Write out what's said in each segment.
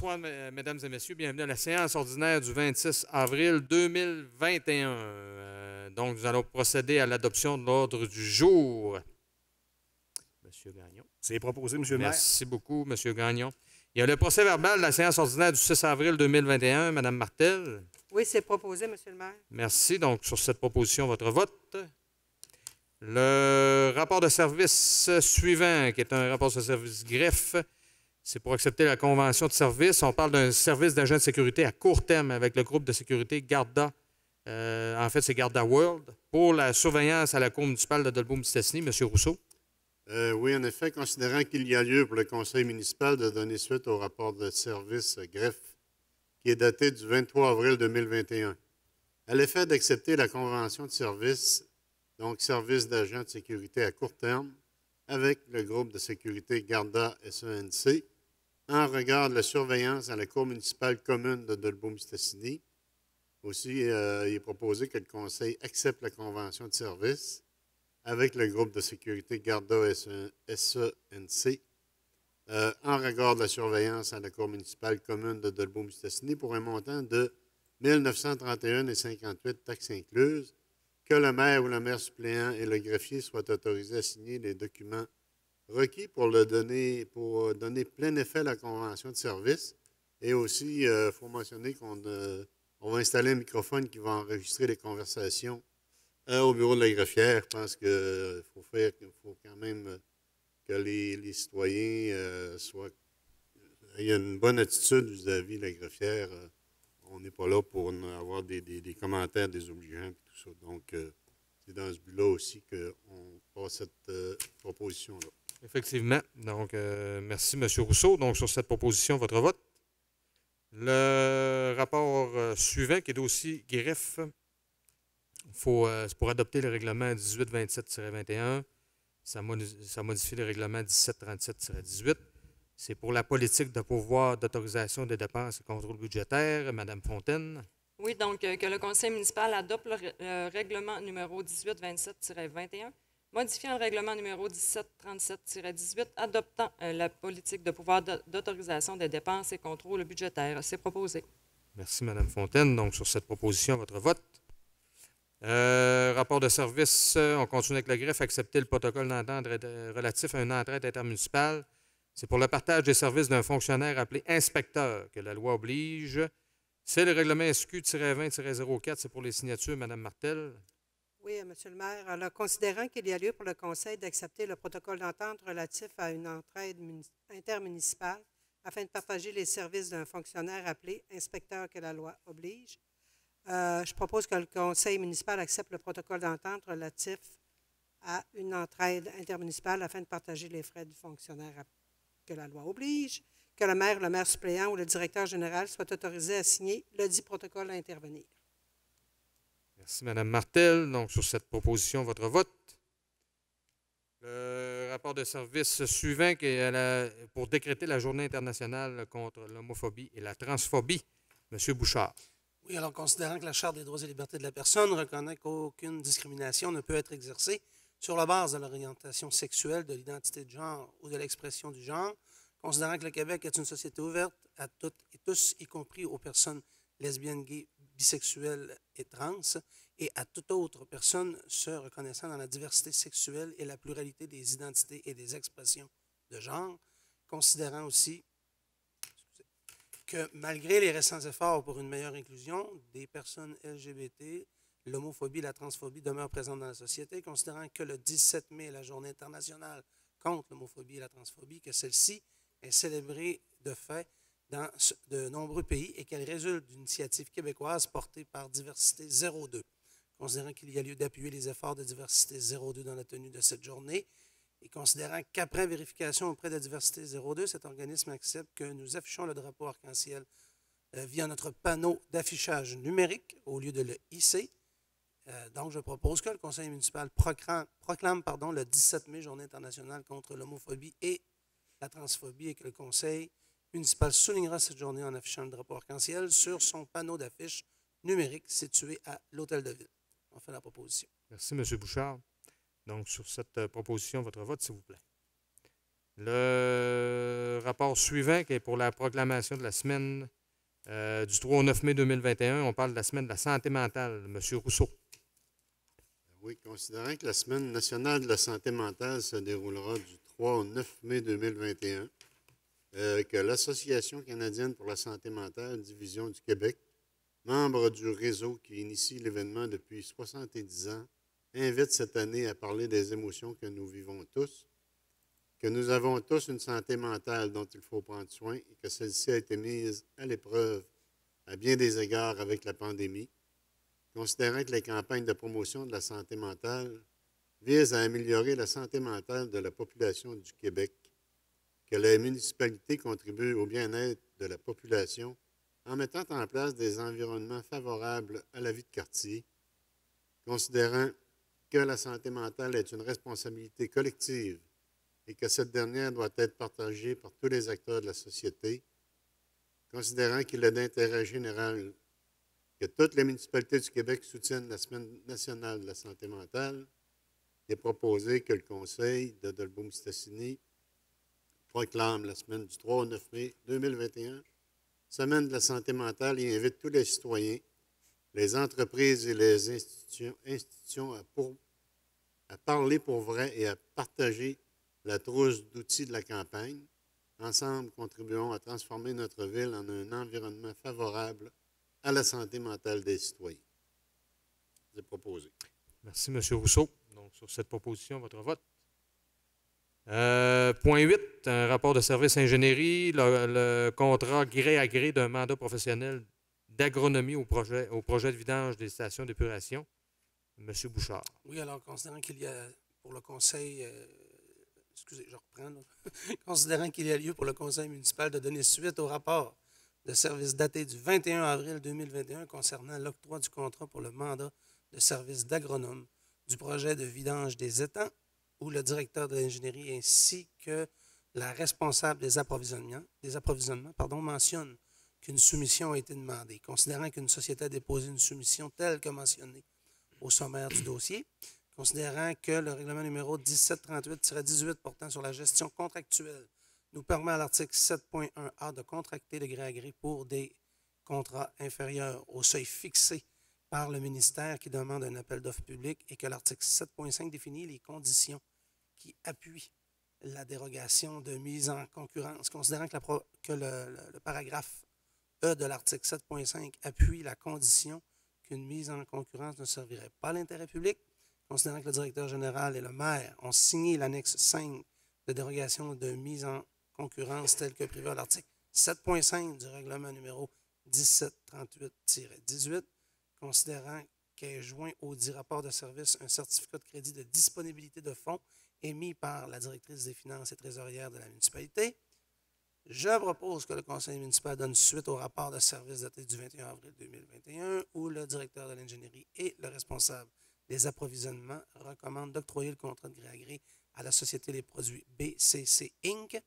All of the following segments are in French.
Bonsoir, mesdames et messieurs. Bienvenue à la séance ordinaire du 26 avril 2021. Donc, nous allons procéder à l'adoption de l'ordre du jour. Monsieur Gagnon. C'est proposé, Monsieur le maire. Merci beaucoup, Monsieur Gagnon. Il y a le procès-verbal de la séance ordinaire du 6 avril 2021. Madame Martel. Oui, c'est proposé, Monsieur le maire. Merci. Donc, sur cette proposition, votre vote. Le rapport de service suivant, qui est un rapport de service greffe, c'est pour accepter la convention de service. On parle d'un service d'agent de sécurité à court terme avec le groupe de sécurité Garda. En fait, c'est Garda World. Pour la surveillance à la Cour municipale de Dolbeau-Mistassini, M. Rousseau. Oui, en effet, considérant qu'il y a lieu pour le conseil municipal de donner suite au rapport de service greffe qui est daté du 23 avril 2021, à l'effet d'accepter la convention de service, donc service d'agent de sécurité à court terme, avec le groupe de sécurité Garda SENC, en regard de la surveillance à la Cour municipale commune de Dolbeau-Mistassini. Aussi, il est proposé que le conseil accepte la convention de service avec le groupe de sécurité Garda SENC en regard de la surveillance à la Cour municipale commune de Dolbeau-Mistassini pour un montant de 1 931,58 taxes incluses, que le maire ou le maire suppléant et le greffier soient autorisés à signer les documents requis pour donner plein effet à la convention de service. Et aussi, il faut mentionner qu'on va installer un microphone qui va enregistrer les conversations au bureau de la greffière. Je pense qu'il faut quand même que les citoyens aient une bonne attitude vis-à-vis de la greffière. On n'est pas là pour avoir des commentaires désobligeants et tout ça. Donc, c'est dans ce but-là aussi qu'on passe cette proposition-là. Effectivement. Donc, merci, M. Rousseau. Donc, sur cette proposition, votre vote. Le rapport suivant, qui est aussi greffe, c'est pour adopter le règlement 1827-21. Ça modifie le règlement 1737-18. C'est pour la politique de pouvoir d'autorisation des dépenses et contrôle budgétaire. Madame Fontaine. Oui, donc que le conseil municipal adopte le règlement numéro 1827-21, modifiant le règlement numéro 1737-18, adoptant la politique de pouvoir d'autorisation des dépenses et contrôle budgétaire. C'est proposé. Merci, Madame Fontaine. Donc, sur cette proposition, votre vote. Rapport de service, on continue avec le greffe. Accepter le protocole d'entente relatif à une entraide intermunicipale. C'est pour le partage des services d'un fonctionnaire appelé inspecteur que la loi oblige. C'est le règlement SQ-20-04. C'est pour les signatures, Mme Martel. Oui, Monsieur le maire. Alors, considérant qu'il y a lieu pour le conseil d'accepter le protocole d'entente relatif à une entraide intermunicipale afin de partager les services d'un fonctionnaire appelé inspecteur que la loi oblige, je propose que le conseil municipal accepte le protocole d'entente relatif à une entraide intermunicipale afin de partager les frais du fonctionnaire que la loi oblige, que le maire suppléant ou le directeur général soient autorisés à signer le dit protocole à intervenir. Merci, Mme Martel. Donc, sur cette proposition, votre vote. Le rapport de service suivant qui est pour décréter la journée internationale contre l'homophobie et la transphobie. M. Bouchard. Oui, alors considérant que la Charte des droits et libertés de la personne reconnaît qu'aucune discrimination ne peut être exercée sur la base de l'orientation sexuelle, de l'identité de genre ou de l'expression du genre, considérant que le Québec est une société ouverte à toutes et tous, y compris aux personnes lesbiennes, gays, bisexuelles et trans, et à toute autre personne se reconnaissant dans la diversité sexuelle et la pluralité des identités et des expressions de genre, considérant aussi que malgré les récents efforts pour une meilleure inclusion des personnes LGBT, l'homophobie et la transphobie demeurent présentes dans la société, considérant que le 17 mai est la journée internationale contre l'homophobie et la transphobie, que celle-ci est célébrée de fait dans de nombreux pays et qu'elle résulte d'une initiative québécoise portée par Diversité 02. Considérant qu'il y a lieu d'appuyer les efforts de Diversité 02 dans la tenue de cette journée, et considérant qu'après vérification auprès de Diversité 02, cet organisme accepte que nous affichons le drapeau arc-en-ciel via notre panneau d'affichage numérique au lieu de le hisser. Donc, je propose que le conseil municipal proclame le 17 mai, Journée internationale contre l'homophobie et la transphobie, et que le conseil municipal soulignera cette journée en affichant le drapeau arc-en-ciel sur son panneau d'affiche numérique situé à l'Hôtel de Ville. On fait la proposition. Merci, M. Bouchard. Donc, sur cette proposition, votre vote, s'il vous plaît. Le rapport suivant, qui est pour la proclamation de la semaine du 3 au 9 mai 2021, on parle de la semaine de la santé mentale. Monsieur Rousseau. Oui, considérant que la Semaine nationale de la santé mentale se déroulera du 3 au 9 mai 2021, que l'Association canadienne pour la santé mentale, division du Québec, membre du réseau qui initie l'événement depuis 70 ans, invite cette année à parler des émotions que nous vivons tous, que nous avons tous une santé mentale dont il faut prendre soin et que celle-ci a été mise à l'épreuve à bien des égards avec la pandémie, considérant que les campagnes de promotion de la santé mentale visent à améliorer la santé mentale de la population du Québec, que les municipalités contribuent au bien-être de la population en mettant en place des environnements favorables à la vie de quartier, considérant que la santé mentale est une responsabilité collective et que cette dernière doit être partagée par tous les acteurs de la société, considérant qu'il est d'intérêt général que toutes les municipalités du Québec soutiennent la Semaine nationale de la santé mentale, et proposer que le Conseil de Dolbeau-Mistassini proclame la semaine du 3 au 9 mai 2021, Semaine de la santé mentale, et invite tous les citoyens, les entreprises et les institutions à parler pour vrai et à partager la trousse d'outils de la campagne. Ensemble, contribuons à transformer notre ville en un environnement favorable à la santé mentale des citoyens. C'est proposé. Merci, M. Rousseau. Donc, sur cette proposition, votre vote. Point 8, un rapport de service ingénierie, le contrat gré à gré d'un mandat professionnel d'agronomie au projet de vidange des stations d'épuration. M. Bouchard. Oui, alors, considérant qu'il y a pour le conseil, excusez, je reprends, là. Considérant qu'il y a lieu pour le conseil municipal de donner suite au rapport de service daté du 21 avril 2021 concernant l'octroi du contrat pour le mandat de service d'agronome du projet de vidange des étangs, où le directeur de l'ingénierie ainsi que la responsable des approvisionnements mentionne qu'une soumission a été demandée. Considérant qu'une société a déposé une soumission telle que mentionnée au sommaire du dossier, considérant que le règlement numéro 1738-18 portant sur la gestion contractuelle nous permet à l'article 7.1a de contracter de gré à gré pour des contrats inférieurs au seuil fixé par le ministère qui demande un appel d'offres public et que l'article 7.5 définit les conditions qui appuient la dérogation de mise en concurrence. Considérant que le paragraphe E de l'article 7.5 appuie la condition qu'une mise en concurrence ne servirait pas à l'intérêt public, considérant que le directeur général et le maire ont signé l'annexe 5 de dérogation de mise en concurrence telle que prévue à l'article 7.5 du règlement numéro 1738-18, considérant qu'est joint au dit rapport de service un certificat de crédit de disponibilité de fonds émis par la directrice des finances et trésorière de la municipalité. Je propose que le conseil municipal donne suite au rapport de service daté du 21 avril 2021 où le directeur de l'ingénierie et le responsable des approvisionnements recommandent d'octroyer le contrat de gré à gré à la Société des produits BCC Inc.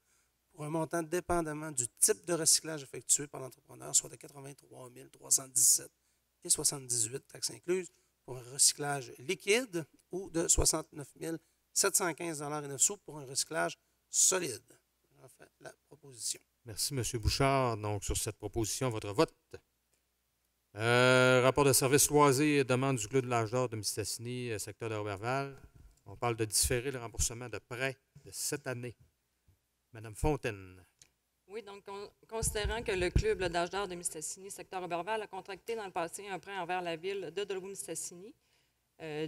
pour un montant dépendamment du type de recyclage effectué par l'entrepreneur, soit de 83 317,78 taxes incluses pour un recyclage liquide ou de 69 715,09 pour un recyclage solide. J'en fais la proposition. Merci, M. Bouchard. Donc, sur cette proposition, votre vote. Rapport de service loisirs, demande du Clos de l'Âge d'Or de Mistassini, secteur de Roberval. On parle de différer le remboursement de prêts de cette année. Madame Fontaine. Oui, donc, considérant que le club d'âge d'or de Mistassini, secteur Roberval, a contracté dans le passé un prêt envers la ville de Dolbeau-Mistassini.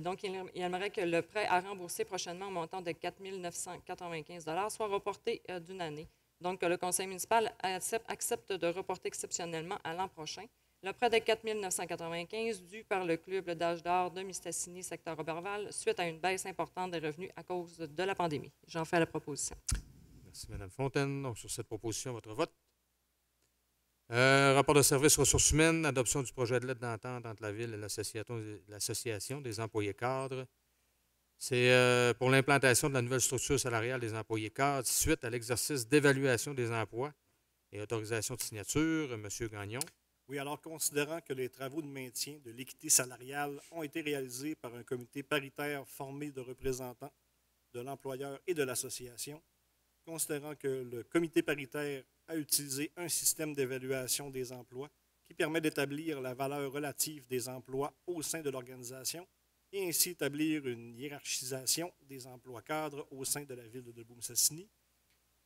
Donc, il aimerait que le prêt à rembourser prochainement au montant de 4 995 soit reporté d'une année. Donc, le conseil municipal accepte de reporter exceptionnellement à l'an prochain le prêt de 4 995 dû par le club d'âge d'or de Mistassini, secteur Roberval, suite à une baisse importante des revenus à cause de la pandémie. J'en fais la proposition. Merci, Mme Fontaine. Donc, sur cette proposition, votre vote. Rapport de service ressources humaines, adoption du projet de lettre d'entente entre la Ville et l'Association des employés cadres. C'est pour l'implantation de la nouvelle structure salariale des employés cadres suite à l'exercice d'évaluation des emplois et autorisation de signature. M. Gagnon. Oui, alors considérant que les travaux de maintien de l'équité salariale ont été réalisés par un comité paritaire formé de représentants de l'employeur et de l'association, considérant que le comité paritaire a utilisé un système d'évaluation des emplois qui permet d'établir la valeur relative des emplois au sein de l'organisation et ainsi établir une hiérarchisation des emplois cadres au sein de la ville de Debout-Mistassini.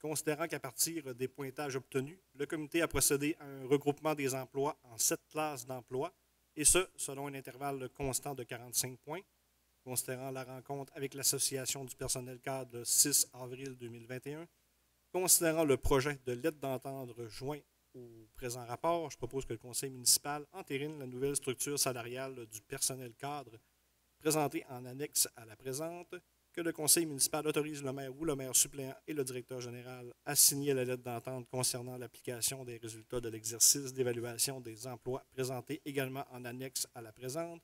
Considérant qu'à partir des pointages obtenus, le comité a procédé à un regroupement des emplois en 7 classes d'emplois, et ce, selon un intervalle constant de 45 points. Considérant la rencontre avec l'Association du personnel cadre le 6 avril 2021, considérant le projet de lettre d'entendre joint au présent rapport, je propose que le conseil municipal entérine la nouvelle structure salariale du personnel cadre présentée en annexe à la présente, que le conseil municipal autorise le maire ou le maire suppléant et le directeur général à signer la lettre d'entente concernant l'application des résultats de l'exercice d'évaluation des emplois présentés également en annexe à la présente,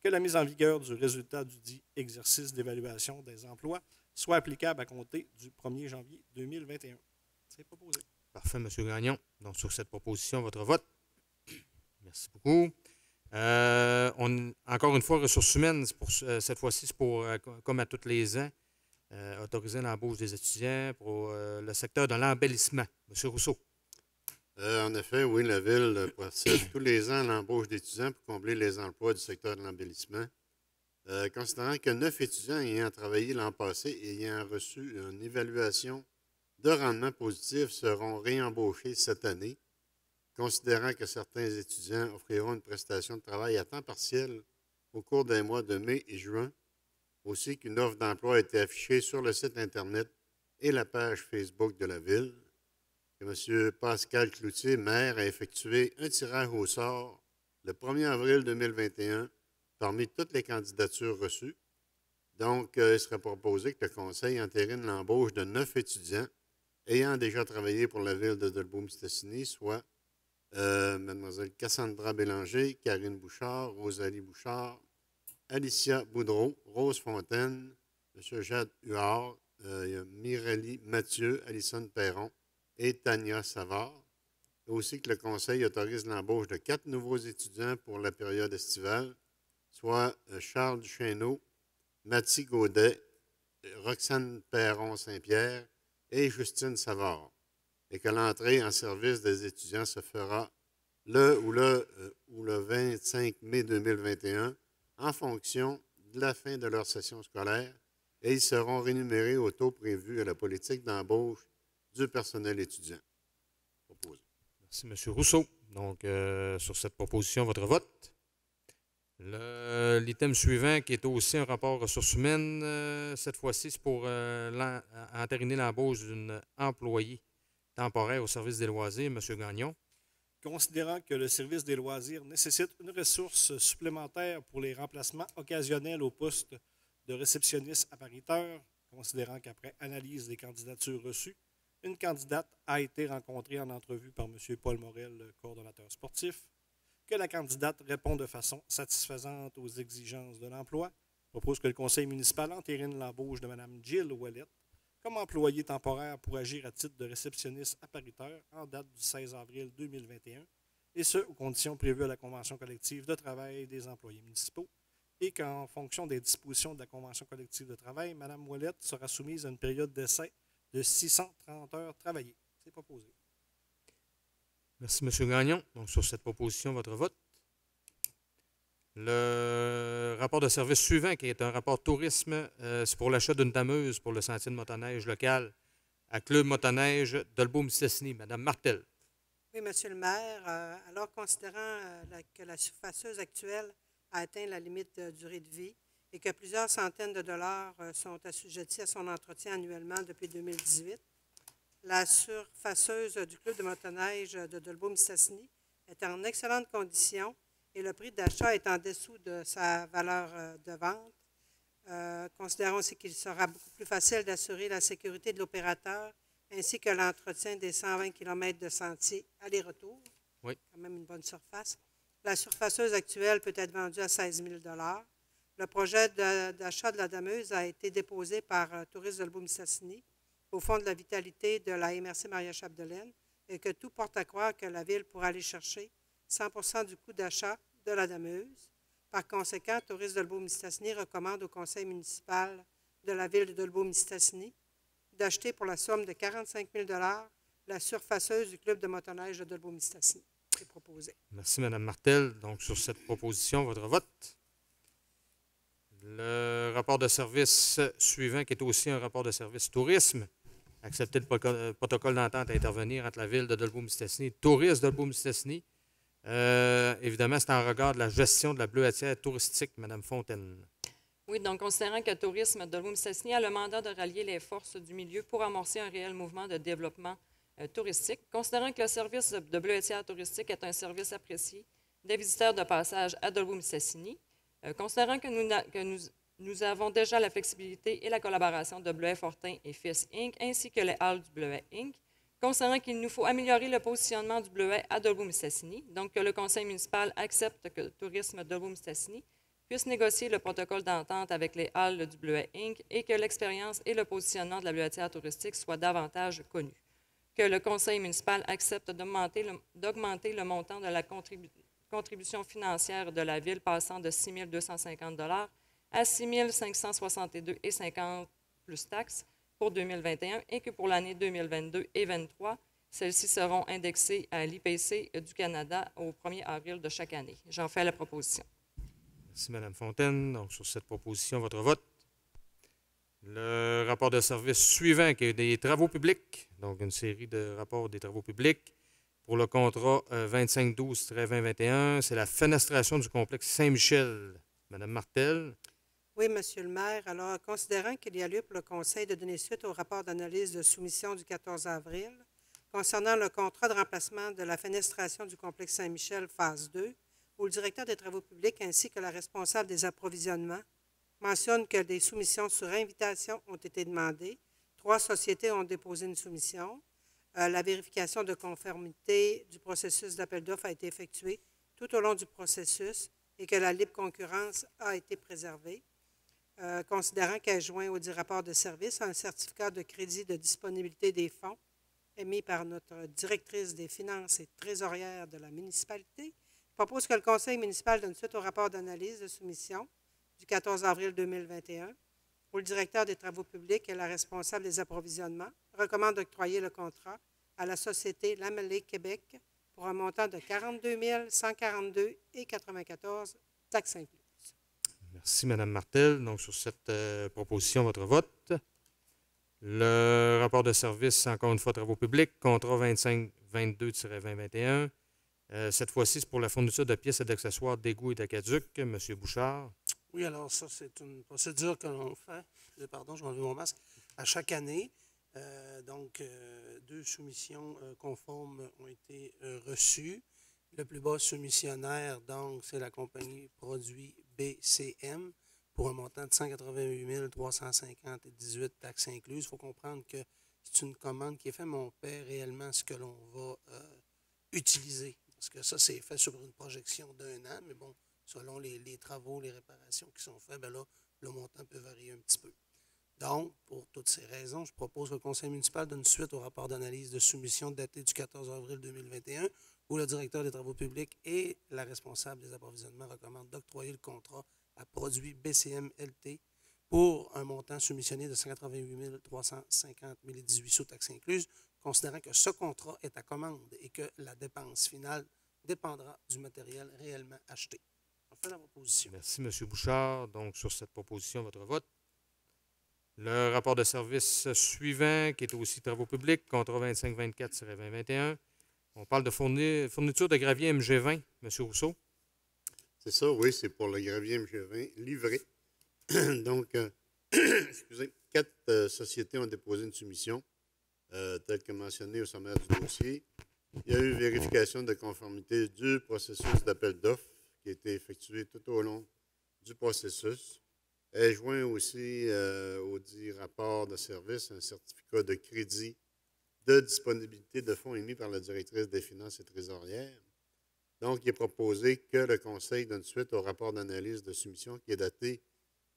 que la mise en vigueur du résultat du dit exercice d'évaluation des emplois soit applicable à compter du 1er janvier 2021. C'est proposé. Parfait, M. Gagnon. Donc, sur cette proposition, votre vote. Merci beaucoup. Encore une fois, ressources humaines, cette fois-ci, c'est pour, comme à tous les ans, autoriser l'embauche des étudiants pour le secteur de l'embellissement. M. Rousseau. En effet, oui, la Ville procède tous les ans à l'embauche d'étudiants pour combler les emplois du secteur de l'embellissement. Considérant que 9 étudiants ayant travaillé l'an passé et ayant reçu une évaluation de rendement positif seront réembauchés cette année, considérant que certains étudiants offriront une prestation de travail à temps partiel au cours des mois de mai et juin, aussi qu'une offre d'emploi a été affichée sur le site Internet et la page Facebook de la Ville, que M. Pascal Cloutier, maire, a effectué un tirage au sort le 1er avril 2021 parmi toutes les candidatures reçues. Donc, il serait proposé que le Conseil entérine l'embauche de 9 étudiants ayant déjà travaillé pour la Ville de Debout-Mistassini, soit Mlle Cassandra Bélanger, Karine Bouchard, Rosalie Bouchard, Alicia Boudreau, Rose Fontaine, M. Jade Huard, Mireille Mathieu, Alison Perron et Tania Savard. Aussi que le Conseil autorise l'embauche de 4 nouveaux étudiants pour la période estivale, soit Charles Duchesneau, Mathie Gaudet, Roxane Perron-Saint-Pierre et Justine Savard, et que l'entrée en service des étudiants se fera le 25 mai 2021 en fonction de la fin de leur session scolaire, et ils seront rémunérés au taux prévu à la politique d'embauche du personnel étudiant. Proposé. Merci, M. Rousseau. Donc, sur cette proposition, votre vote. L'item suivant, qui est aussi un rapport ressources humaines, cette fois-ci, c'est pour entériner l'embauche d'une employée temporaire au service des loisirs, M. Gagnon. Considérant que le service des loisirs nécessite une ressource supplémentaire pour les remplacements occasionnels au poste de réceptionniste appariteur, considérant qu'après analyse des candidatures reçues, une candidate a été rencontrée en entrevue par M. Paul Morel, le coordonnateur sportif, que la candidate répond de façon satisfaisante aux exigences de l'emploi, propose que le conseil municipal entérine l'embauche de Mme Jill Ouellette comme employée temporaire pour agir à titre de réceptionniste appariteur en date du 16 avril 2021, et ce, aux conditions prévues à la Convention collective de travail des employés municipaux, et qu'en fonction des dispositions de la Convention collective de travail, Mme Ouellette sera soumise à une période d'essai de 630 heures travaillées. C'est proposé. Merci, M. Gagnon. Donc, sur cette proposition, votre vote. Le rapport de service suivant, qui est un rapport tourisme, c'est pour l'achat d'une dameuse pour le sentier de motoneige local à Club Motoneige Dolbeau-Mistassini. Mme Martel. Oui, Monsieur le maire, alors considérant que la surfaceuse actuelle a atteint la limite de durée de vie et que plusieurs centaines de dollars sont assujettis à son entretien annuellement depuis 2018, la surfaceuse du club de motoneige de Dolbeau-Mistassini est en excellente condition et le prix d'achat est en dessous de sa valeur de vente. Considérons aussi qu'il sera beaucoup plus facile d'assurer la sécurité de l'opérateur ainsi que l'entretien des 120 km de sentier aller-retour. Oui. Quand même une bonne surface. La surfaceuse actuelle peut être vendue à 16 000 $. Le projet d'achat de la dameuse a été déposé par Tourisme de Dolbeau-Mistassini au Fonds de la vitalité de la MRC Maria-Chapdelaine et que tout porte à croire que la Ville pourra aller chercher 100 % du coût d'achat de la dameuse. Par conséquent, Tourisme de Dolbeau-Mistassini recommande au Conseil municipal de la Ville de Dolbeau-Mistassini d'acheter pour la somme de 45 000 la surfaceuse du club de motoneige de Dolbeau-Mistassini. C'est proposé. Merci, Mme Martel. Donc, sur cette proposition, votre vote. Le rapport de service suivant, qui est aussi un rapport de service tourisme, accepter le protocole d'entente à intervenir entre la ville de Dolbeau-Mistassini et Tourisme Dolbeau-Mistassini. Évidemment, c'est en regard de la gestion de la bleuetière touristique, Mme Fontaine. Oui, donc considérant que Tourisme Dolbeau-Mistassini a le mandat de rallier les forces du milieu pour amorcer un réel mouvement de développement touristique, considérant que le service de bleuetière touristique est un service apprécié des visiteurs de passage à Dolbeau-Mistassini, considérant que nous avons déjà la flexibilité et la collaboration de Bleuet Fortin et Fils Inc., ainsi que les halles du Bleuet Inc., considérant qu'il nous faut améliorer le positionnement du Bleuet à Dolbeau-Mistassini, donc que le conseil municipal accepte que Tourisme Dolbeau-Mistassini puisse négocier le protocole d'entente avec les halles du Bleuet Inc. et que l'expérience et le positionnement de la bleuetière touristique soient davantage connus. Que le conseil municipal accepte d'augmenter le montant de la contribution financière de la ville passant de 6 250 $ à 6 562,50 plus taxes pour 2021 et que pour l'année 2022 et 2023, celles-ci seront indexées à l'IPC du Canada au 1er avril de chaque année. J'en fais la proposition. Merci, Mme Fontaine. Donc, sur cette proposition, votre vote. Le rapport de service suivant, qui est des travaux publics, donc une série de rapports des travaux publics pour le contrat 2512-2021, c'est la fenestration du complexe Saint-Michel. Mme Martel. Oui, Monsieur le maire. Alors, considérant qu'il y a lieu pour le Conseil de donner suite au rapport d'analyse de soumission du 14 avril concernant le contrat de remplacement de la fenestration du complexe Saint-Michel, phase 2, où le directeur des travaux publics ainsi que la responsable des approvisionnements mentionne que des soumissions sur invitation ont été demandées. 3 sociétés ont déposé une soumission. La vérification de conformité du processus d'appel d'offres a été effectuée tout au long du processus et que la libre concurrence a été préservée. Considérant qu'elle joint au dit rapport de service un certificat de crédit de disponibilité des fonds émis par notre directrice des finances et trésorière de la municipalité, je propose que le conseil municipal donne suite au rapport d'analyse de soumission du 14 avril 2021, où le directeur des travaux publics et la responsable des approvisionnements recommandent d'octroyer le contrat à la société Lamelé Québec pour un montant de 42 142,94 taxes incluses. Merci, Mme Martel. Donc, sur cette proposition, votre vote. Le rapport de service, encore une fois, travaux publics, contrat 2522-2021. Cette fois-ci, c'est pour la fourniture de pièces et d'accessoires d'égouts et d'aqueducs. M. Bouchard. Oui, alors ça, c'est une procédure que l'on fait, pardon, je vais enlever mon masque, à chaque année. Donc, 2 soumissions conformes ont été reçues. Le plus bas soumissionnaire, donc, c'est la compagnie Produits BCM pour un montant de 188 350,18 taxes incluses. Il faut comprendre que c'est une commande qui est faite, mais on paie réellement ce que l'on va utiliser. Parce que ça, c'est fait sur une projection d'1 an, mais bon, selon les travaux, les réparations qui sont faits, bien là, le montant peut varier un petit peu. Donc, pour toutes ces raisons, je propose que le conseil municipal donne suite au rapport d'analyse de soumission daté du 14 avril 2021, où le directeur des travaux publics et la responsable des approvisionnements recommandent d'octroyer le contrat à Produits BCM LT pour un montant soumissionné de 188 350,18 sous taxes incluses, considérant que ce contrat est à commande et que la dépense finale dépendra du matériel réellement acheté. On fait la proposition. Merci, M. Bouchard. Donc, sur cette proposition, votre vote. Le rapport de service suivant, qui est aussi travaux publics, contrat 2524-2021. On parle de fourniture de gravier MG20. M. Rousseau. C'est ça, oui, c'est pour le gravier MG20 livré. Donc, excusez, 4 sociétés ont déposé une soumission, telle que mentionnée au sommaire du dossier. Il y a eu vérification de conformité du processus d'appel d'offres qui a été effectué tout au long du processus. Elle joint aussi au dit rapport de service un certificat de crédit de disponibilité de fonds émis par la directrice des finances et trésorière. Donc, il est proposé que le Conseil donne suite au rapport d'analyse de soumission qui est daté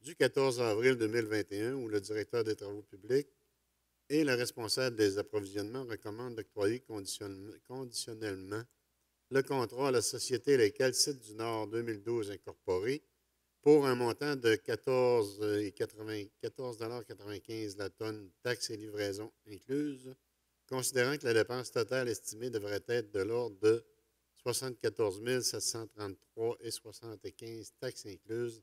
du 14 avril 2021, où le directeur des travaux publics et la responsable des approvisionnements recommandent d'octroyer conditionnellement le contrat à la Société locale Site du Nord 2012 Incorporée pour un montant de 14,95 la tonne, taxes et livraisons incluses, considérant que la dépense totale estimée devrait être de l'ordre de 74 733,75 taxes incluses,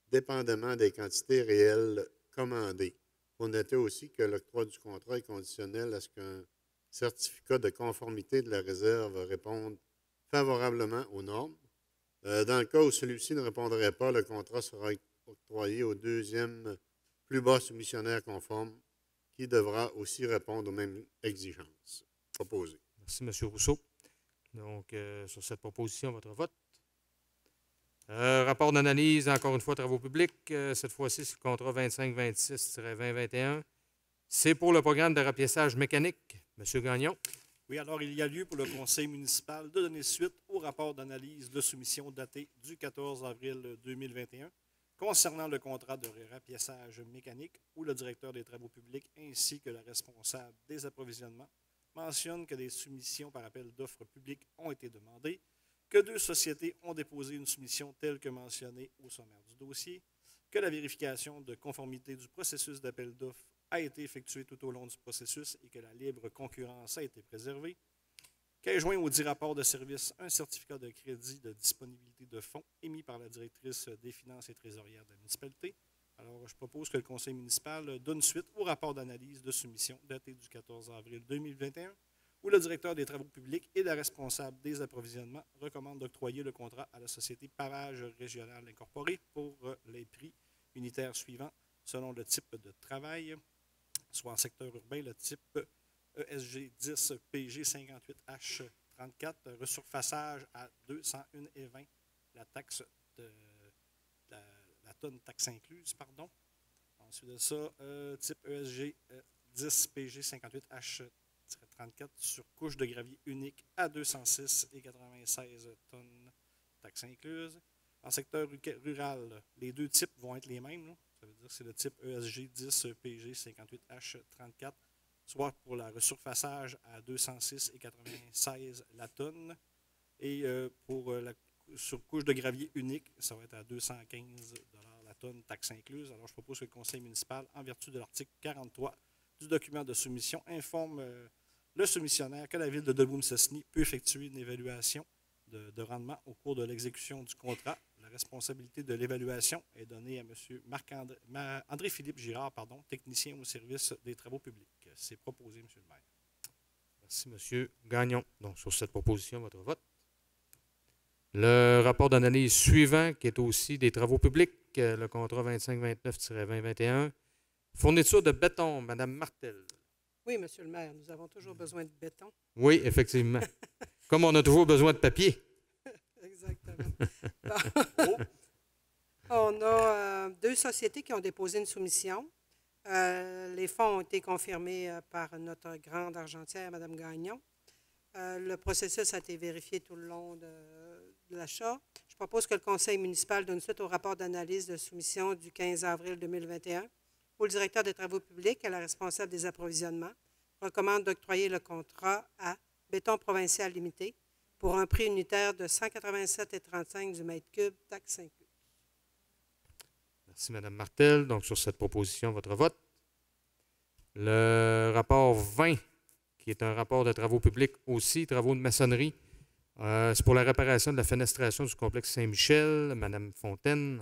dépendamment des quantités réelles commandées. Il faut noter aussi que l'octroi du contrat est conditionnel à ce qu'un certificat de conformité de la réserve réponde favorablement aux normes. Dans le cas où celui-ci ne répondrait pas, le contrat sera octroyé au deuxième plus bas soumissionnaire conforme qui devra aussi répondre aux mêmes exigences proposées. Merci, M. Rousseau. Donc, sur cette proposition, votre vote. Rapport d'analyse, encore une fois, travaux publics. Cette fois-ci, c'est le contrat 2526-2021. C'est pour le programme de rapiessage mécanique. M. Gagnon. Oui, alors il y a lieu pour le conseil municipal de donner suite au rapport d'analyse de soumission daté du 14 avril 2021 concernant le contrat de rapiessage mécanique où le directeur des travaux publics ainsi que la responsable des approvisionnements mentionnent que des soumissions par appel d'offres publiques ont été demandées, que 2 sociétés ont déposé une soumission telle que mentionnée au sommaire du dossier, que la vérification de conformité du processus d'appel d'offres a été effectuée tout au long du processus et que la libre concurrence a été préservée, qu'est joint au dit rapport de service un certificat de crédit de disponibilité de fonds émis par la directrice des finances et trésorière de la municipalité. Alors, je propose que le conseil municipal donne suite au rapport d'analyse de soumission daté du 14 avril 2021, où le directeur des travaux publics et la responsable des approvisionnements recommandent d'octroyer le contrat à la société Pavage Régional Incorporée pour les prix unitaires suivants selon le type de travail, soit en secteur urbain, le type ESG 10 PG 58H34, resurfaçage à 201,20, la taxe de la tonne taxe incluse, pardon. Ensuite de ça, type ESG 10 PG 58H34 sur couche de gravier unique à 206,96 tonnes taxe incluse. En secteur rural, les 2 types vont être les mêmes, là. Ça veut dire que c'est le type ESG 10 PG 58H34, soit pour la resurfaçage à 206,96 la tonne. Et pour la surcouche de gravier unique, ça va être à 215 la tonne, taxe incluse. Alors, je propose que le conseil municipal, en vertu de l'article 43 du document de soumission, informe le soumissionnaire que la ville de Debout-Missisny peut effectuer une évaluation de rendement au cours de l'exécution du contrat. La responsabilité de l'évaluation est donnée à M. André-Philippe Girard, technicien au service des travaux publics. C'est proposé, M. le maire. Merci, M. Gagnon. Donc, sur cette proposition, votre vote. Le rapport d'analyse suivant, qui est aussi des travaux publics, le contrat 2529-2021. Fourniture de béton, Mme Martel. Oui, M. le maire, nous avons toujours besoin de béton. Oui, effectivement. Comme on a toujours besoin de papier. Exactement. Bon. On a 2 sociétés qui ont déposé une soumission. Les fonds ont été confirmés par notre grande argentière, Mme Gagnon. Le processus a été vérifié tout le long de l'achat. Je propose que le conseil municipal donne suite au rapport d'analyse de soumission du 15 avril 2021, où le directeur des travaux publics et la responsable des approvisionnements recommande d'octroyer le contrat à Béton Provincial Limité pour un prix unitaire de 187,35 du mètre cube, taxe incluse. Merci, Mme Martel. Donc, sur cette proposition, votre vote. Le rapport 20, qui est un rapport de travaux publics aussi, travaux de maçonnerie. C'est pour la réparation de la fenestration du complexe Saint-Michel. Mme Fontaine.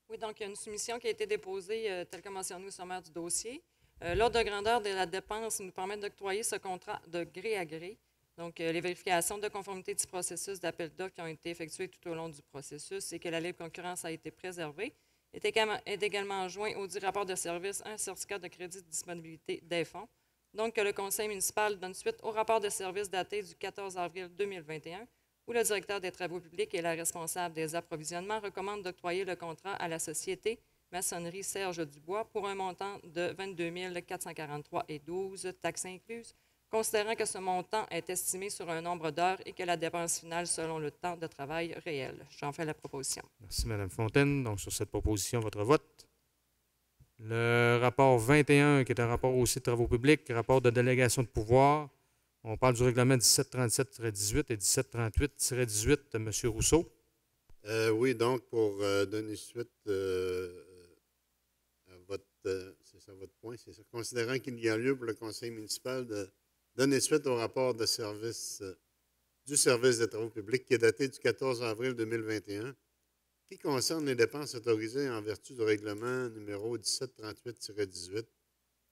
Oui, donc il y a une soumission qui a été déposée, telle que mentionnée au sommaire du dossier. L'ordre de grandeur de la dépense nous permet d'octroyer ce contrat de gré à gré. Donc, les vérifications de conformité du processus d'appel d'offres qui ont été effectuées tout au long du processus et que la libre concurrence a été préservée est également joint au dit rapport de service un certificat de crédit de disponibilité des fonds. Donc, que le conseil municipal donne suite au rapport de service daté du 14 avril 2021, où le directeur des travaux publics et la responsable des approvisionnements recommandent d'octroyer le contrat à la société Maçonnerie Serge Dubois pour un montant de 22 443,12 taxes incluses, considérant que ce montant est estimé sur un nombre d'heures et que la dépense finale selon le temps de travail réel. J'en fais la proposition. Merci, Mme Fontaine. Donc, sur cette proposition, votre vote. Le rapport 21, qui est un rapport aussi de travaux publics, rapport de délégation de pouvoir. On parle du règlement 1737-18 et 1738-18 de M. Rousseau. Oui, donc pour donner suite à c'est ça votre point, c'est ça. Considérant qu'il y a lieu pour le conseil municipal de donner suite au rapport de service du service des travaux publics qui est daté du 14 avril 2021, qui concerne les dépenses autorisées en vertu du règlement numéro 1738-18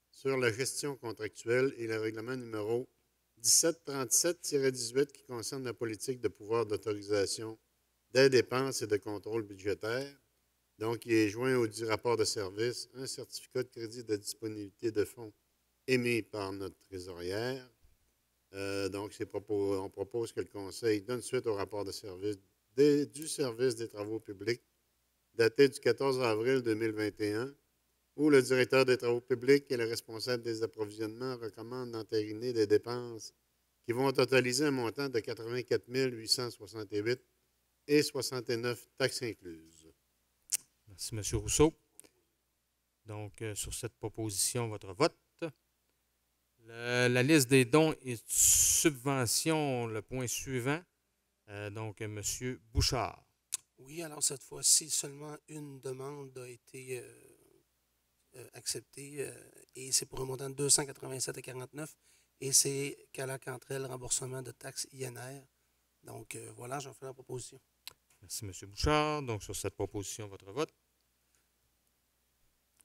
sur la gestion contractuelle et le règlement numéro 1737-18 qui concerne la politique de pouvoir d'autorisation des dépenses et de contrôle budgétaire. Donc, il est joint au dit rapport de service un certificat de crédit de disponibilité de fonds émis par notre trésorière. Donc, on propose que le Conseil donne suite au rapport de service du service des travaux publics daté du 14 avril 2021, où le directeur des travaux publics et le responsable des approvisionnements recommandent d'entériner des dépenses qui vont totaliser un montant de 84 868 et 69 taxes incluses. Merci, M. Rousseau. Donc, sur cette proposition, votre vote. La liste des dons et subventions, le point suivant. Donc, M. Bouchard. Oui, alors cette fois-ci, seulement une demande a été acceptée et c'est pour un montant de 287,49 et c'est Calac-Cantrel, remboursement de taxes INR. Donc, voilà, j'en fais la proposition. Merci, M. Bouchard. Donc, sur cette proposition, votre vote.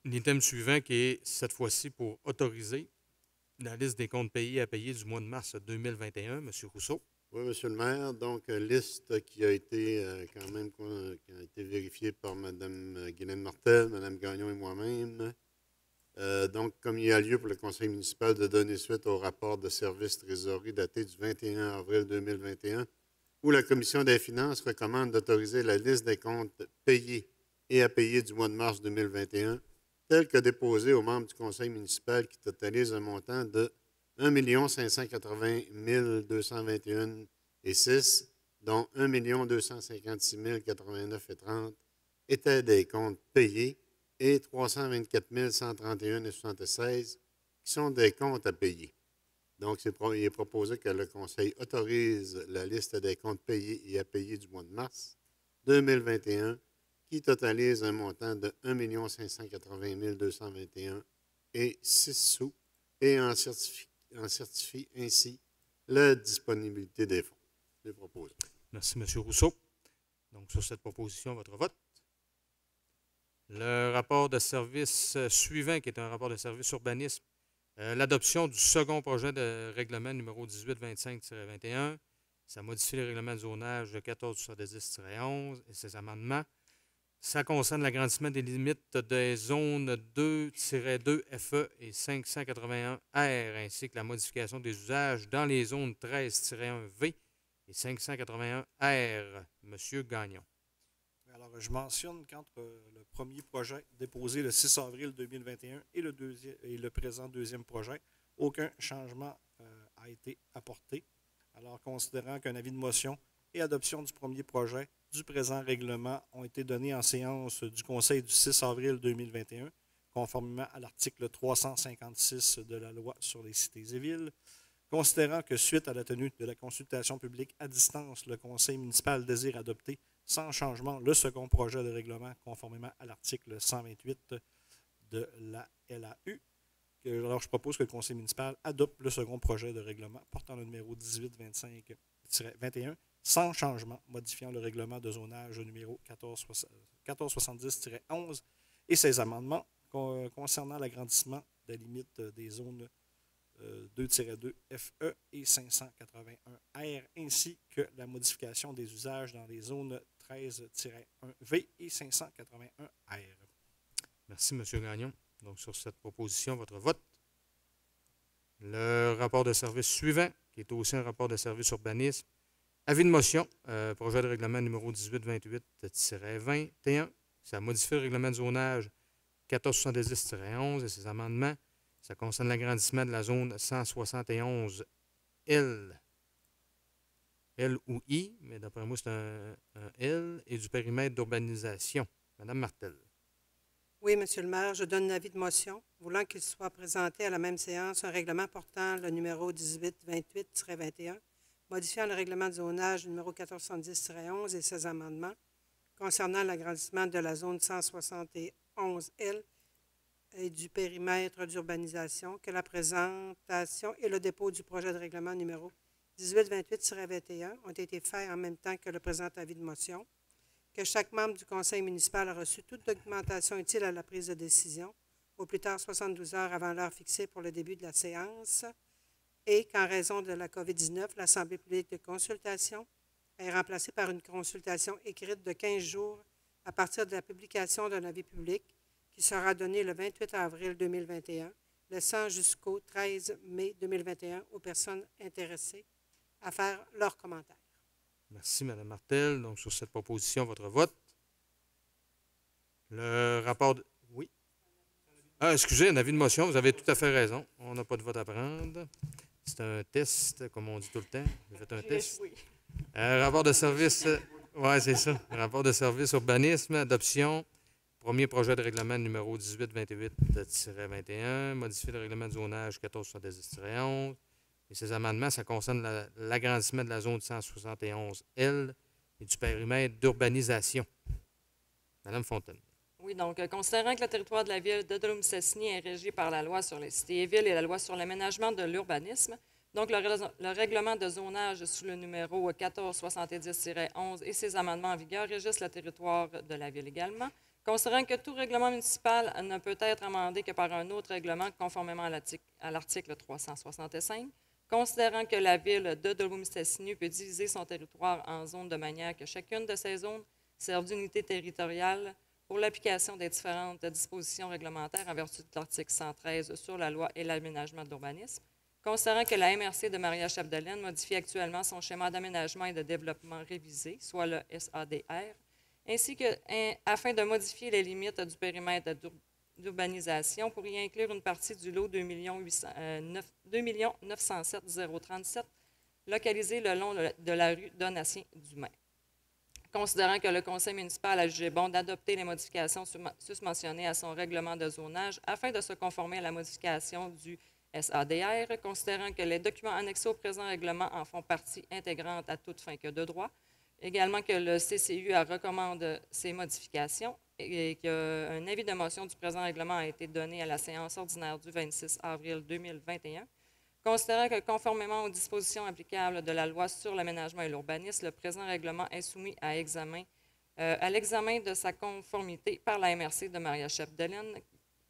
L'item suivant qui est cette fois-ci pour autoriser la liste des comptes payés à payer du mois de mars 2021. M. Rousseau. Oui, M. le maire. Donc, liste qui a été quand même qui a été vérifiée par Mme Guylaine Martel, Mme Gagnon et moi-même. Donc, comme il y a lieu pour le conseil municipal de donner suite au rapport de service trésorerie daté du 21 avril 2021, où la commission des finances recommande d'autoriser la liste des comptes payés et à payer du mois de mars 2021, telle que déposée aux membres du conseil municipal qui totalise un montant de 1 580 221,6, dont 1 256 089,30 étaient des comptes payés et 324 131,76 qui sont des comptes à payer. Donc, il est proposé que le Conseil autorise la liste des comptes payés et à payer du mois de mars 2021 qui totalise un montant de 1 580 221,6 sous et en certifie ainsi la disponibilité des fonds. C'est proposé. Merci, M. Rousseau. Donc, sur cette proposition, votre vote. Le rapport de service suivant, qui est un rapport de service urbanisme, l'adoption du second projet de règlement numéro 1825-21. Ça modifie le règlement de zonage de 1470-11 et ses amendements. Ça concerne l'agrandissement des limites des zones 2-2 FE et 581R, ainsi que la modification des usages dans les zones 13-1 V et 581R. Monsieur Gagnon. Alors, je mentionne qu'entre le premier projet déposé le 6 avril 2021 et le présent deuxième projet, aucun changement a été apporté. Alors, considérant qu'un avis de motion et adoption du premier projet du présent règlement ont été donnés en séance du Conseil du 6 avril 2021, conformément à l'article 356 de la Loi sur les cités et villes. Considérant que suite à la tenue de la consultation publique à distance, le Conseil municipal désire adopter sans changement le second projet de règlement conformément à l'article 128 de la LAU. Alors, je propose que le Conseil municipal adopte le second projet de règlement portant le numéro 1825-21 sans changement, modifiant le règlement de zonage numéro 1470-11 et ses amendements concernant l'agrandissement des limites des zones 2-2 FE et 581R, ainsi que la modification des usages dans les zones 13-1V et 581R. Merci, M. Gagnon. Donc, sur cette proposition, votre vote. Le rapport de service suivant, qui est aussi un rapport de service urbanisme. Avis de motion, projet de règlement numéro 1828-21. Ça modifie le règlement de zonage 1470-11 et ses amendements. Ça concerne l'agrandissement de la zone 171 L ou I, mais d'après moi, c'est un L, et du périmètre d'urbanisation. Madame Martel. Oui, Monsieur le maire, je donne l'avis de motion, voulant qu'il soit présenté à la même séance un règlement portant le numéro 1828-21, modifiant le règlement de zonage numéro 1470-11 et ses amendements, concernant l'agrandissement de la zone 171L et du périmètre d'urbanisation, que la présentation et le dépôt du projet de règlement numéro 1828-21 ont été faits en même temps que le présent avis de motion, que chaque membre du conseil municipal a reçu toute documentation utile à la prise de décision, au plus tard 72 heures avant l'heure fixée pour le début de la séance, et qu'en raison de la COVID-19, l'Assemblée publique de consultation est remplacée par une consultation écrite de 15 jours à partir de la publication d'un avis public qui sera donné le 28 avril 2021, laissant jusqu'au 13 mai 2021 aux personnes intéressées à faire leurs commentaires. Merci, Mme Martel. Donc, sur cette proposition, votre vote. Le rapport de... Oui. Ah, excusez, un avis de motion. Vous avez tout à fait raison. On n'a pas de vote à prendre. C'est un test, comme on dit tout le temps. Vous faites un test. Oui. Rapport de service... Oui, c'est ça. Rapport de service urbanisme, adoption. Premier projet de règlement numéro 1828-21, modifier le règlement de zonage 1470-11. Et ces amendements, ça concerne l'agrandissement de la zone 171L et du périmètre d'urbanisation. Madame Fontaine. Oui, donc, considérant que le territoire de la ville de Delhomme-Cessny est régi par la loi sur les cités et villes et la loi sur l'aménagement de l'urbanisme, donc le règlement de zonage sous le numéro 1470-11 et ses amendements en vigueur régissent le territoire de la ville également. Considérant que tout règlement municipal ne peut être amendé que par un autre règlement conformément à l'article 365, considérant que la ville de Delhomme-Cessny peut diviser son territoire en zones de manière que chacune de ces zones serve d'unité territoriale pour l'application des différentes dispositions réglementaires en vertu de l'article 113 sur la loi et l'aménagement de l'urbanisme, considérant que la MRC de Maria-Chapdelaine modifie actuellement son schéma d'aménagement et de développement révisé, soit le SADR, ainsi que, afin de modifier les limites du périmètre d'urbanisation pour y inclure une partie du lot 2 907 037 localisé le long de la rue Donatien-Dumain. Considérant que le conseil municipal a jugé bon d'adopter les modifications susmentionnées à son règlement de zonage afin de se conformer à la modification du SADR, considérant que les documents annexés au présent règlement en font partie intégrante à toute fin que de droit, également que le CCU recommande ces modifications et qu'un avis de motion du présent règlement a été donné à la séance ordinaire du 26 avril 2021. Considérant que, conformément aux dispositions applicables de la loi sur l'aménagement et l'urbanisme, le présent règlement est soumis à l'examen de sa conformité par la MRC de Maria-Chapdelaine,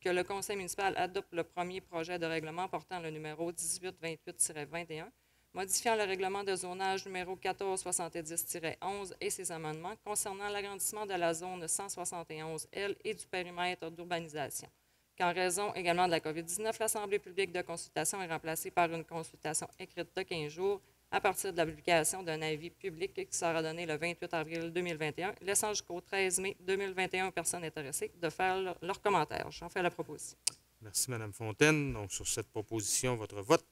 que le conseil municipal adopte le premier projet de règlement portant le numéro 1828-21, modifiant le règlement de zonage numéro 1470-11 et ses amendements concernant l'agrandissement de la zone 171L et du périmètre d'urbanisation. Qu'en raison également de la COVID-19, l'Assemblée publique de consultation est remplacée par une consultation écrite de 15 jours à partir de la publication d'un avis public qui sera donné le 28 avril 2021, laissant jusqu'au 13 mai 2021 aux personnes intéressées de faire leurs commentaires. J'en fais la proposition. Merci, Mme Fontaine. Donc, sur cette proposition, votre vote.